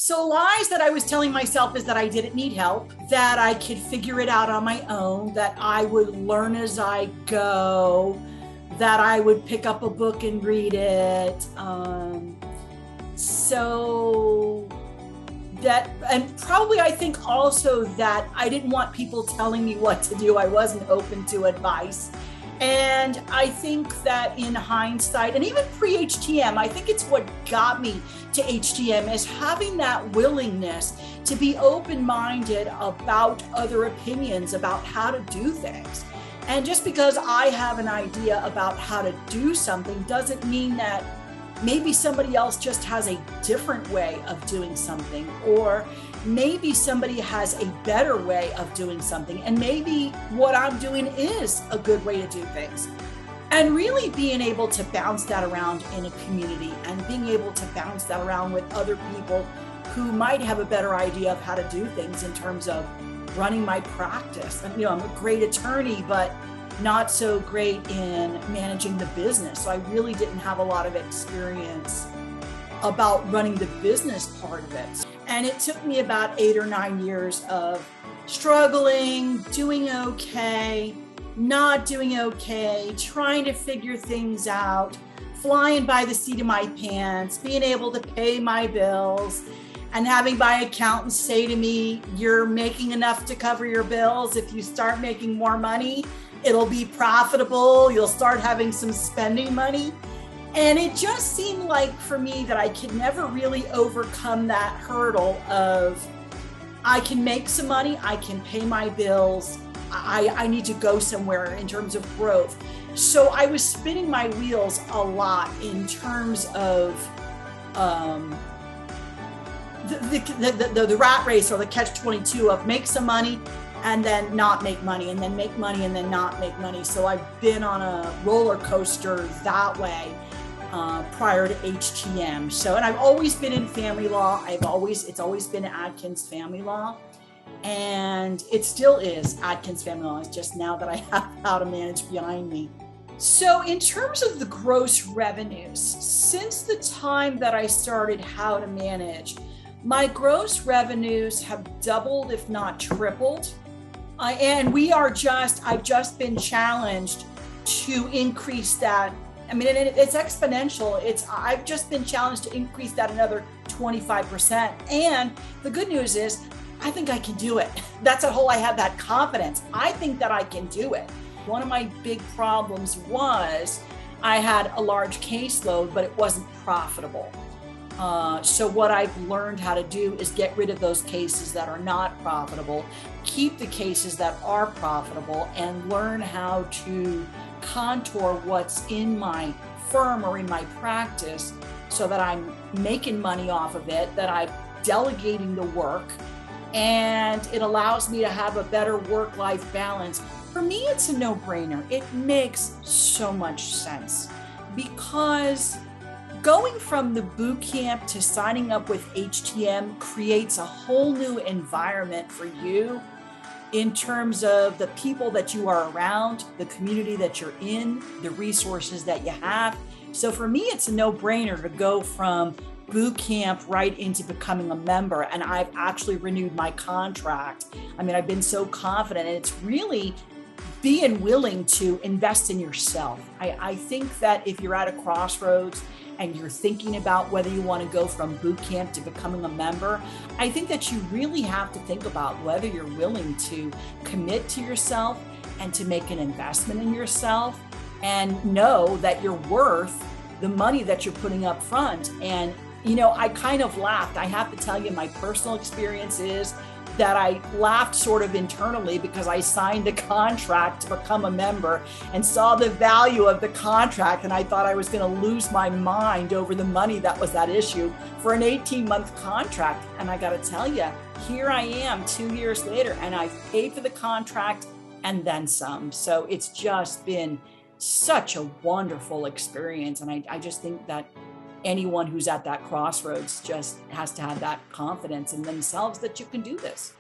So lies that I was telling myself is that I didn't need help, that I could figure it out on my own, that I would learn as I go, that I would pick up a book and read it. So that, and probably I think also that I didn't want people telling me what to do. I wasn't open to advice. And I think that in hindsight, and even pre-HTM, I think it's what got me to HTM is having that willingness to be open-minded about other opinions about how to do things. And just because I have an idea about how to do something doesn't mean that maybe somebody else just has a different way of doing something, or maybe somebody has a better way of doing something, and maybe what I'm doing is a good way to do things. And really being able to bounce that around in a community and being able to bounce that around with other people who might have a better idea of how to do things in terms of running my practice. And, I'm a great attorney, but not so great in managing the business. So I really didn't have a lot of experience about running the business part of it. And it took me about 8 or 9 years of struggling, doing okay, not doing okay, trying to figure things out, flying by the seat of my pants, being able to pay my bills, and having my accountant say to me, "You're making enough to cover your bills. If you start making more money, it'll be profitable. You'll start having some spending money." And it just seemed like for me that I could never really overcome that hurdle of I can make some money, I can pay my bills, I need to go somewhere in terms of growth. So I was spinning my wheels a lot in terms of the rat race or the catch-22 of make some money and then not make money, and then make money and then not make money. So I've been on a roller coaster that way prior to HTM. So, and I've always been in family law. It's always been Adkins family law, and it still is Adkins family law. It's just now that I have how to manage behind me. So in terms of the gross revenues, since the time that I started how to manage, my gross revenues have doubled, if not tripled. And I've just been challenged to increase that. I mean, it's exponential. I've just been challenged to increase that another 25%. And the good news is, I think I can do it. That's I have that confidence. I think that I can do it. One of my big problems was I had a large caseload, but it wasn't profitable. So what I've learned how to do is get rid of those cases that are not profitable, keep the cases that are profitable, and learn how to contour what's in my firm or in my practice so that I'm making money off of it, that I'm delegating the work, and it allows me to have a better work-life balance. For me, it's a no-brainer. It makes so much sense because going from the boot camp to signing up with HTM creates a whole new environment for you in terms of the people that you are around, the community that you're in, the resources that you have. So for me, it's a no-brainer to go from boot camp right into becoming a member. And I've actually renewed my contract. I mean, I've been so confident, and it's really being willing to invest in yourself. I think that if you're at a crossroads and you're thinking about whether you want to go from boot camp to becoming a member, I think that you really have to think about whether you're willing to commit to yourself and to make an investment in yourself and know that you're worth the money that you're putting up front. And, I kind of laughed. I have to tell you, my personal experience is that I laughed sort of internally because I signed a contract to become a member and saw the value of the contract, and I thought I was going to lose my mind over the money that was at issue for an 18-month contract. And I got to tell you, here I am 2 years later, and I've paid for the contract and then some. So it's just been such a wonderful experience. And I just think that anyone who's at that crossroads just has to have that confidence in themselves that you can do this.